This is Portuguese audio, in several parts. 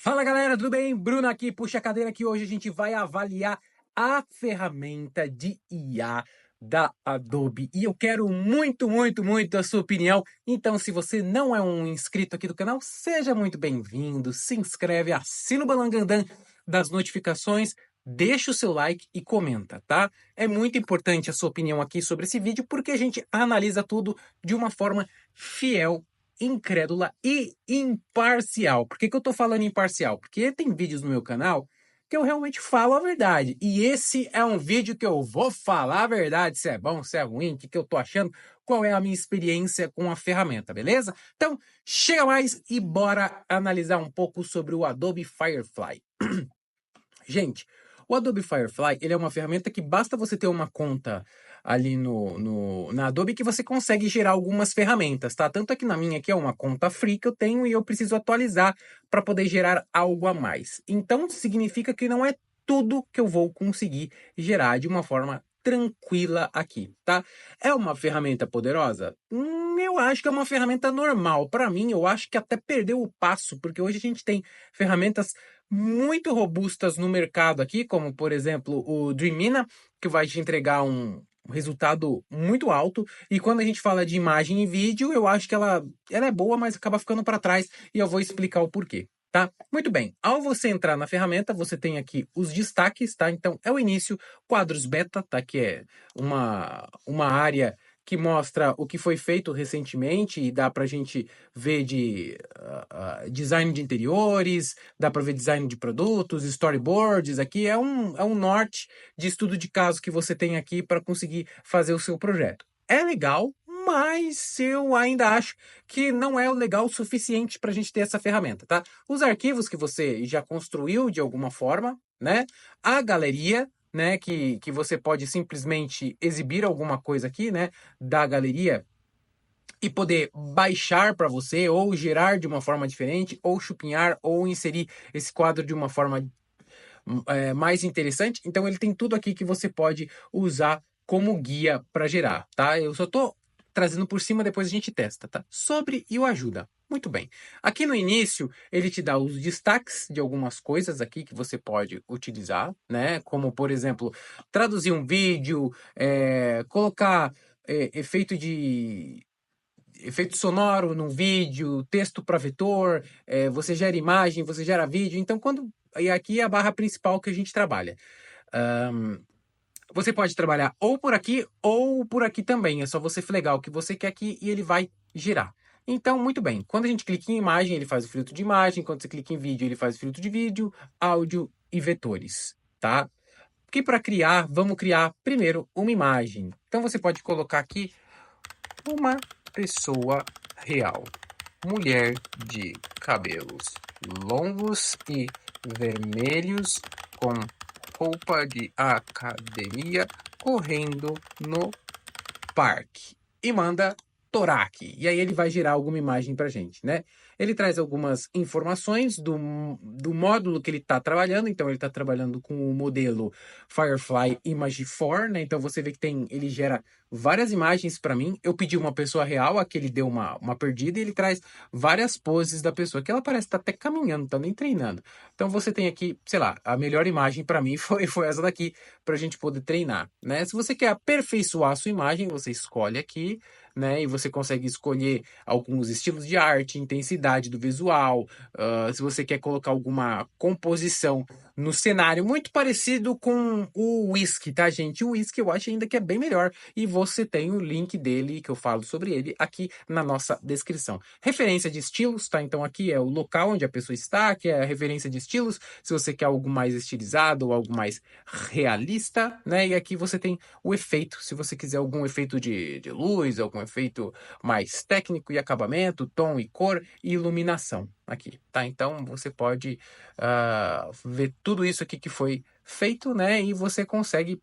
Fala galera, tudo bem? Bruno aqui, puxa a cadeira que hoje a gente vai avaliar a ferramenta de IA da Adobe. E eu quero muito a sua opinião. Então, se você não é um inscrito aqui do canal, seja muito bem-vindo. Se inscreve, assina o balangandã das notificações, deixa o seu like e comenta, tá? É muito importante a sua opinião aqui sobre esse vídeo, porque a gente analisa tudo de uma forma fiel, incrédula e imparcial. Por que eu tô falando imparcial? Porque tem vídeos no meu canal que eu realmente falo a verdade. E esse é um vídeo que eu vou falar a verdade, se é bom, se é ruim, o que eu tô achando, qual é a minha experiência com a ferramenta, beleza? Então, chega mais e bora analisar um pouco sobre o Adobe Firefly. Gente, o Adobe Firefly, ele é uma ferramenta que basta você ter uma conta ali na Adobe que você consegue gerar algumas ferramentas, tá? Tanto aqui na minha aqui é uma conta free que eu tenho e eu preciso atualizar para poder gerar algo a mais. Então, significa que não é tudo que eu vou conseguir gerar de uma forma tranquila aqui, tá? É uma ferramenta poderosa? Eu acho que é uma ferramenta normal. Para mim, eu acho que até perdeu o passo, porque hoje a gente tem ferramentas muito robustas no mercado aqui, como por exemplo o Dreamina, que vai te entregar um resultado muito alto. E quando a gente fala de imagem e vídeo, eu acho que ela é boa, mas acaba ficando para trás e eu vou explicar o porquê. Tá? Muito bem. Ao você entrar na ferramenta, você tem aqui os destaques, tá? Então, é o início, quadros beta, tá? Que é uma área que mostra o que foi feito recentemente e dá pra gente ver de design de interiores, dá para ver design de produtos, storyboards. Aqui é um norte de estudo de caso que você tem aqui para conseguir fazer o seu projeto. É legal, mas eu ainda acho que não é o legal o suficiente para a gente ter essa ferramenta, tá? Os arquivos que você já construiu de alguma forma, né? A galeria, né? Que você pode simplesmente exibir alguma coisa aqui, né? Da galeria e poder baixar para você, ou gerar de uma forma diferente, ou chupinhar, ou inserir esse quadro de uma forma mais interessante. Então ele tem tudo aqui que você pode usar como guia para gerar, tá? Eu só tô trazendo por cima, depois a gente testa, tá? Sobre e o ajuda. Muito bem. Aqui no início, ele te dá os destaques de algumas coisas aqui que você pode utilizar, né? Como, por exemplo, traduzir um vídeo, colocar efeito sonoro no vídeo, texto para vetor, você gera imagem, você gera vídeo. Então, e aqui é a barra principal que a gente trabalha. Você pode trabalhar ou por aqui também. É só você flegar o que você quer aqui e ele vai girar. Então, muito bem. Quando a gente clica em imagem, ele faz o filtro de imagem. Quando você clica em vídeo, ele faz o filtro de vídeo, áudio e vetores, tá? Porque para criar, vamos criar primeiro uma imagem. Então, você pode colocar aqui uma pessoa real. Mulher de cabelos longos e vermelhos com roupa de academia correndo no parque. E manda Toraki. E aí ele vai gerar alguma imagem pra gente, né? Ele traz algumas informações do módulo que ele está trabalhando. Então ele está trabalhando com o modelo Firefly Image 4, né? Então você vê que ele gera várias imagens para mim. Eu pedi uma pessoa real, aqui ele deu uma perdida e ele traz várias poses da pessoa, que ela parece estar até caminhando, tá nem treinando. Então você tem aqui, sei lá, a melhor imagem para mim foi essa daqui, para a gente poder treinar, né? Se você quer aperfeiçoar a sua imagem, você escolhe aqui, né? E você consegue escolher alguns estilos de arte, intensidade do visual, se você quer colocar alguma composição no cenário, muito parecido com o Whisky, tá, gente? O Whisky eu acho ainda que é bem melhor e você tem o link dele, que eu falo sobre ele, aqui na nossa descrição. Referência de estilos, tá? Então aqui é o local onde a pessoa está, que é a referência de estilos, se você quer algo mais estilizado ou algo mais realista, né? E aqui você tem o efeito, se você quiser algum efeito de luz, algum efeito mais técnico e acabamento, tom e cor e iluminação aqui, tá? Então você pode ver tudo isso aqui que foi feito, né? E você consegue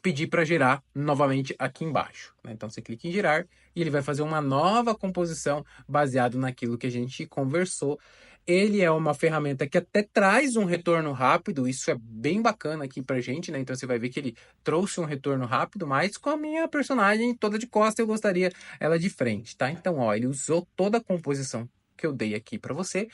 pedir para gerar novamente aqui embaixo, né? Então você clica em gerar e ele vai fazer uma nova composição baseado naquilo que a gente conversou. Ele é uma ferramenta que até traz um retorno rápido, isso é bem bacana aqui pra gente, né? Então você vai ver que ele trouxe um retorno rápido, mas com a minha personagem toda de costa eu gostaria ela de frente, tá? Então, ó, ele usou toda a composição que eu dei aqui para você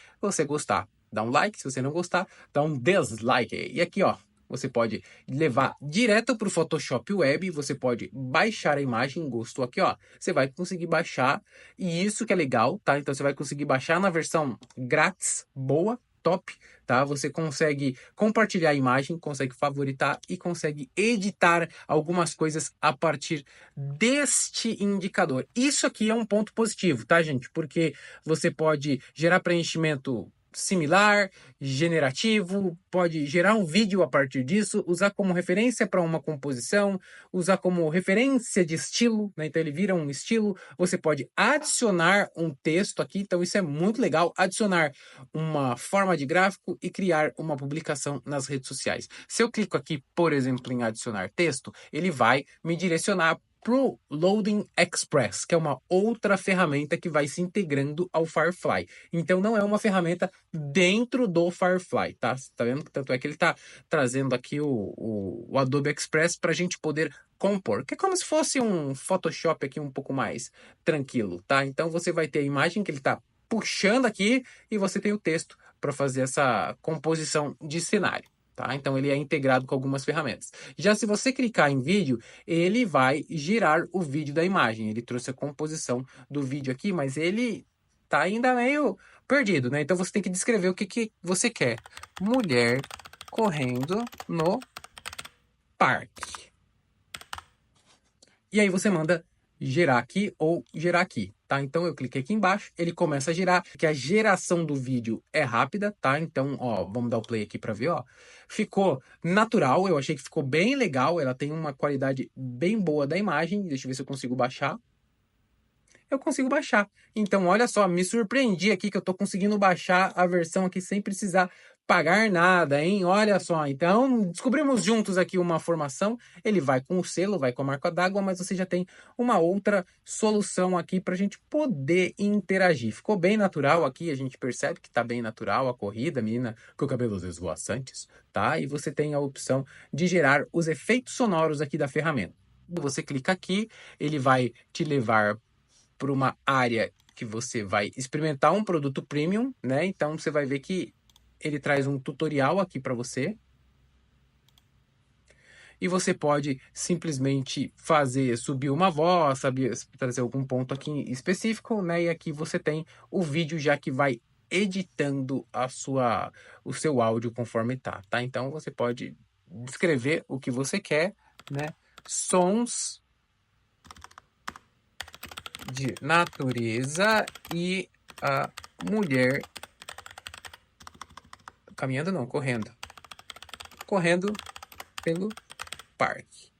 gostar dá um like, se você não gostar, dá um dislike. E aqui, ó, você pode levar direto para o Photoshop Web, você pode baixar a imagem, gostou aqui, ó, você vai conseguir baixar, e isso que é legal, tá? Então você vai conseguir baixar na versão grátis, boa, top, tá? Você consegue compartilhar a imagem, consegue favoritar e consegue editar algumas coisas a partir deste indicador. Isso aqui é um ponto positivo, tá, gente? Porque você pode gerar preenchimento similar, generativo, pode gerar um vídeo a partir disso, usar como referência para uma composição, usar como referência de estilo, né? Então ele vira um estilo. Você pode adicionar um texto aqui, então isso é muito legal, adicionar uma forma de gráfico e criar uma publicação nas redes sociais. Se eu clico aqui, por exemplo, em adicionar texto, ele vai me direcionar pro Loading Express, que é uma outra ferramenta que vai se integrando ao Firefly. Então não é uma ferramenta dentro do Firefly, tá? Tá vendo? Tanto é que ele tá trazendo aqui o Adobe Express para a gente poder compor, que é como se fosse um Photoshop aqui um pouco mais tranquilo, tá? Então você vai ter a imagem que ele tá puxando aqui e você tem o texto para fazer essa composição de cenário. Tá? Então ele é integrado com algumas ferramentas. Já se você clicar em vídeo, ele vai girar o vídeo da imagem. Ele trouxe a composição do vídeo aqui, mas ele tá ainda meio perdido, né? Então você tem que descrever o que você quer. Mulher correndo no parque. E aí você manda gerar aqui ou gerar aqui, tá? Então eu cliquei aqui embaixo, ele começa a girar, que a geração do vídeo é rápida, tá? Então, ó, vamos dar o play aqui para ver, ó. Ficou natural, eu achei que ficou bem legal, ela tem uma qualidade bem boa da imagem. Deixa eu ver se eu consigo baixar. Eu consigo baixar. Então, olha só, me surpreendi aqui que eu tô conseguindo baixar a versão aqui sem precisar pagar nada, hein? Olha só. Então, descobrimos juntos aqui uma formação. Ele vai com o selo, vai com a marca d'água, mas você já tem uma outra solução aqui para a gente poder interagir. Ficou bem natural aqui, a gente percebe que tá bem natural a corrida, a menina com cabelos esvoaçantes, tá? E você tem a opção de gerar os efeitos sonoros aqui da ferramenta. Você clica aqui, ele vai te levar para uma área que você vai experimentar um produto premium, né? Então você vai ver que ele traz um tutorial aqui para você. E você pode simplesmente fazer subir uma voz, sabe, trazer algum ponto aqui específico, né? E aqui você tem o vídeo já que vai editando o seu áudio conforme tá? Então você pode descrever o que você quer, né? Sons de natureza e a mulher caminhando, não, correndo pelo parque.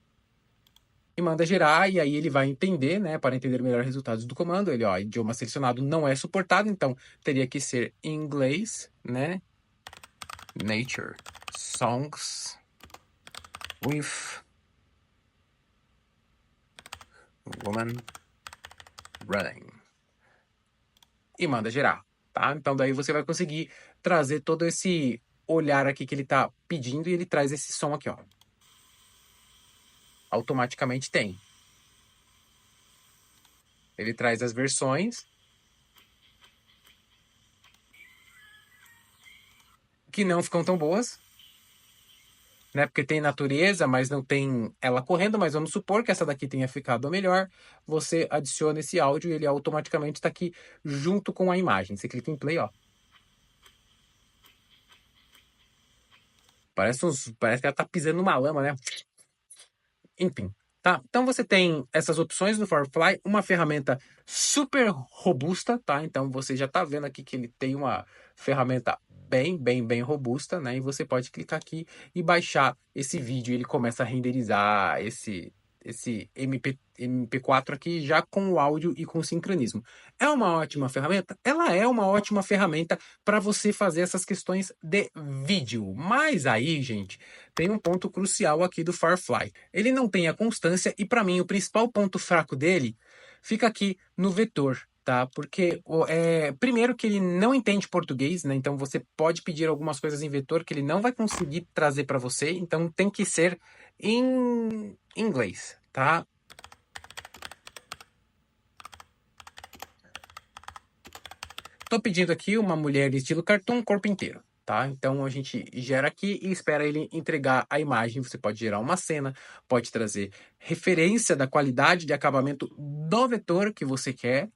E manda gerar, e aí ele vai entender, né, para entender melhor os resultados do comando. Ele, ó, idioma selecionado não é suportado, então teria que ser em inglês, né? Nature songs with woman running. E manda gerar, tá? Então daí você vai conseguir trazer todo esse olhar aqui que ele tá pedindo e ele traz esse som aqui, ó. Automaticamente tem. Ele traz as versões que não ficam tão boas, né? Porque tem natureza, mas não tem ela correndo, mas vamos supor que essa daqui tenha ficado melhor. Você adiciona esse áudio e ele automaticamente está aqui junto com a imagem. Você clica em play, ó. Parece que ela tá pisando numa lama, né? Enfim, tá? Então você tem essas opções no Firefly, uma ferramenta super robusta, tá? Então você já tá vendo aqui que ele tem uma ferramenta bem robusta, né? E você pode clicar aqui e baixar esse vídeo, ele começa a renderizar esse MP4 aqui já com o áudio e com o sincronismo. É uma ótima ferramenta? Ela é uma ótima ferramenta para você fazer essas questões de vídeo. Mas aí, gente, tem um ponto crucial aqui do Firefly. Ele não tem a constância e para mim o principal ponto fraco dele fica aqui no vetor. Tá? Porque primeiro que ele não entende português, né? Então você pode pedir algumas coisas em vetor que ele não vai conseguir trazer para você, então tem que ser em inglês, tá? tô pedindo aqui uma mulher estilo cartoon, corpo inteiro, tá? Então a gente gera aqui e espera ele entregar a imagem. Você pode gerar uma cena, pode trazer referência da qualidade de acabamento do vetor que você quer,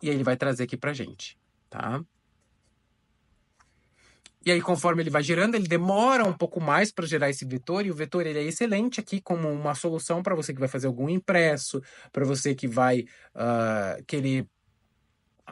e aí ele vai trazer aqui pra gente, tá? E aí, conforme ele vai gerando, ele demora um pouco mais para gerar esse vetor, e o vetor ele é excelente aqui como uma solução para você que vai fazer algum impresso, para você que vai querer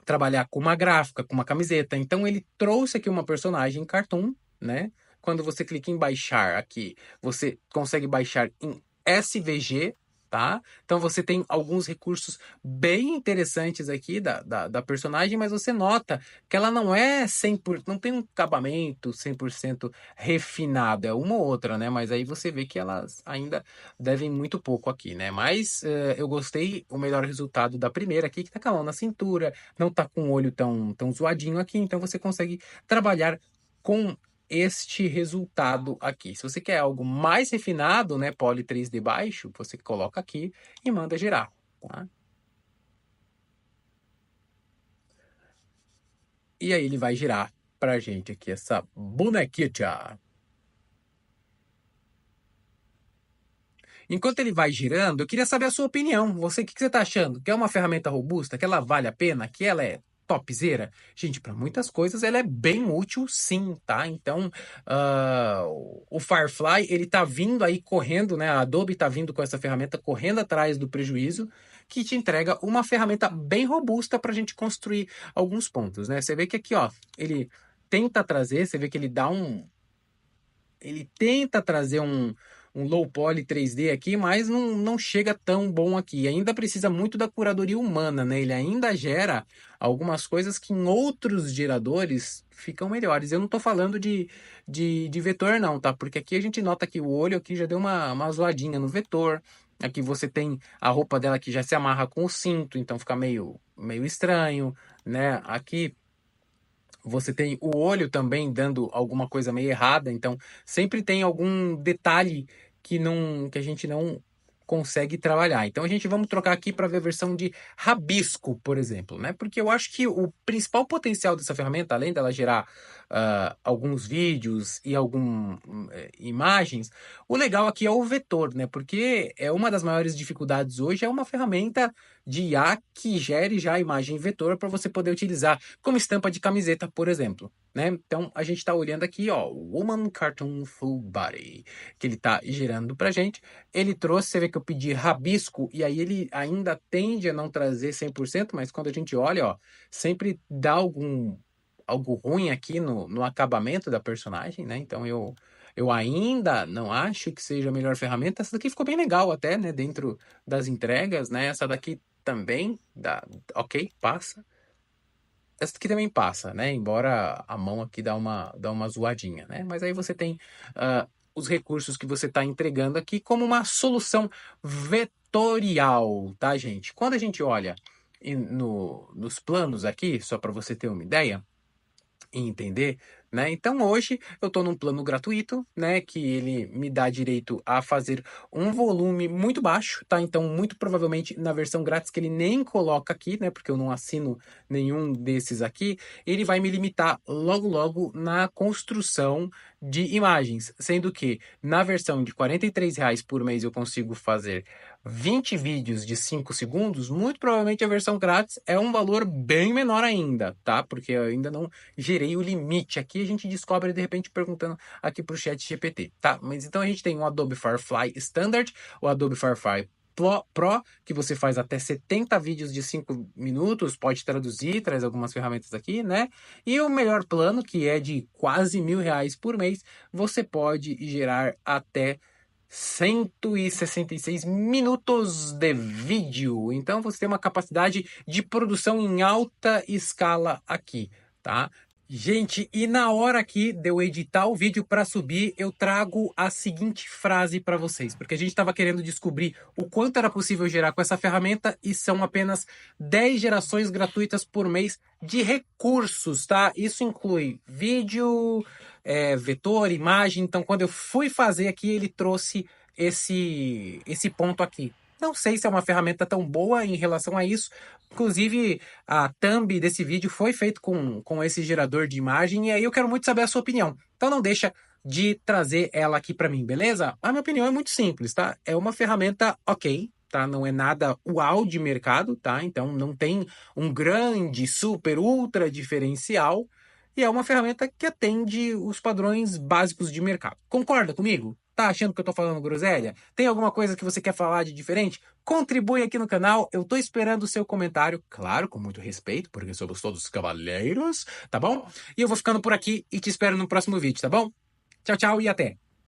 trabalhar com uma gráfica, com uma camiseta. Então, ele trouxe aqui uma personagem cartoon, né? Quando você clica em baixar aqui, você consegue baixar em SVG, tá? Então, você tem alguns recursos bem interessantes aqui da personagem, mas você nota que ela não é 100%, não tem um acabamento 100% refinado, é uma ou outra, né? Mas aí você vê que elas ainda devem muito pouco aqui, né? Mas eu gostei, o melhor resultado da primeira aqui, que tá com a mão na cintura, não tá com o olho tão zoadinho aqui, então você consegue trabalhar com este resultado aqui. Se você quer algo mais refinado, né, Poly 3D baixo, você coloca aqui e manda gerar, tá? E aí ele vai girar pra gente aqui essa bonequita. Enquanto ele vai girando, eu queria saber a sua opinião. Você, o que você está achando? Que é uma ferramenta robusta? Que ela vale a pena? Que ela é topzera? Gente, para muitas coisas ela é bem útil, sim, tá? Então, o Firefly, ele tá vindo aí correndo, né? A Adobe tá vindo com essa ferramenta correndo atrás do prejuízo, que te entrega uma ferramenta bem robusta para a gente construir alguns pontos, né? Você vê que aqui, ó, ele tenta trazer, você vê que ele tenta trazer um low poly 3D aqui, mas não chega tão bom aqui. Ainda precisa muito da curadoria humana, né? Ele ainda gera algumas coisas que em outros geradores ficam melhores. Eu não estou falando de vetor, não, tá? Porque aqui a gente nota que o olho aqui já deu uma zoadinha no vetor. Aqui você tem a roupa dela que já se amarra com o cinto, então fica meio estranho, né? Aqui você tem o olho também dando alguma coisa meio errada, então sempre tem algum detalhe que a gente não consegue trabalhar. Então a gente vamos trocar aqui para ver a versão de rabisco, por exemplo, né? Porque eu acho que o principal potencial dessa ferramenta, além dela gerar alguns vídeos e algumas imagens, o legal aqui é o vetor, né? Porque é uma das maiores dificuldades hoje, é uma ferramenta de IA que gere já a imagem vetor para você poder utilizar como estampa de camiseta, por exemplo, né? Então a gente está olhando aqui, ó, Woman Cartoon Full Body, que ele está gerando para gente. Ele trouxe, você vê que eu pedi rabisco e aí ele ainda tende a não trazer 100%, mas quando a gente olha, ó, sempre dá algo ruim aqui no acabamento da personagem, né? Então eu ainda não acho que seja a melhor ferramenta. Essa daqui ficou bem legal até, né? Dentro das entregas, né? Essa daqui também dá, ok, passa. Essa aqui também passa, né? Embora a mão aqui dá uma zoadinha, né? Mas aí você tem os recursos que você está entregando aqui como uma solução vetorial, tá, gente? Quando a gente olha nos planos aqui, só para você ter uma ideia, e entender, né? Então hoje eu estou num plano gratuito, né? Que ele me dá direito a fazer um volume muito baixo, tá? Então muito provavelmente na versão grátis que ele nem coloca aqui, né? Porque eu não assino nenhum desses aqui, ele vai me limitar logo logo na construção de imagens, sendo que na versão de R$ 43 por mês eu consigo fazer 20 vídeos de 5 segundos, muito provavelmente a versão grátis é um valor bem menor ainda, tá? Porque eu ainda não gerei o limite. Aqui a gente descobre de repente perguntando aqui para o chat GPT, tá? Mas então a gente tem o Adobe Firefly Standard, o Adobe Firefly Pro, que você faz até 70 vídeos de 5 minutos, pode traduzir, traz algumas ferramentas aqui, né? E o melhor plano, que é de quase R$ 1.000 por mês, você pode gerar até 166 minutos de vídeo. Então você tem uma capacidade de produção em alta escala aqui, tá? Gente, e na hora aqui de eu editar o vídeo para subir, eu trago a seguinte frase para vocês, porque a gente estava querendo descobrir o quanto era possível gerar com essa ferramenta e são apenas 10 gerações gratuitas por mês de recursos, tá? Isso inclui vídeo, vetor, imagem. Então, quando eu fui fazer aqui, ele trouxe esse ponto aqui. Não sei se é uma ferramenta tão boa em relação a isso. Inclusive, a thumb desse vídeo foi feito com esse gerador de imagem, e aí eu quero muito saber a sua opinião. Então não deixa de trazer ela aqui para mim, beleza? A minha opinião é muito simples, tá? É uma ferramenta ok, tá? Não é nada uau de mercado, tá? Então não tem um grande, super, ultra diferencial. E é uma ferramenta que atende os padrões básicos de mercado. Concorda comigo? Tá achando que eu tô falando groselha? Tem alguma coisa que você quer falar de diferente? Contribui aqui no canal, eu tô esperando o seu comentário, claro, com muito respeito, porque somos todos cavaleiros, tá bom? E eu vou ficando por aqui e te espero no próximo vídeo, tá bom? Tchau, tchau e até!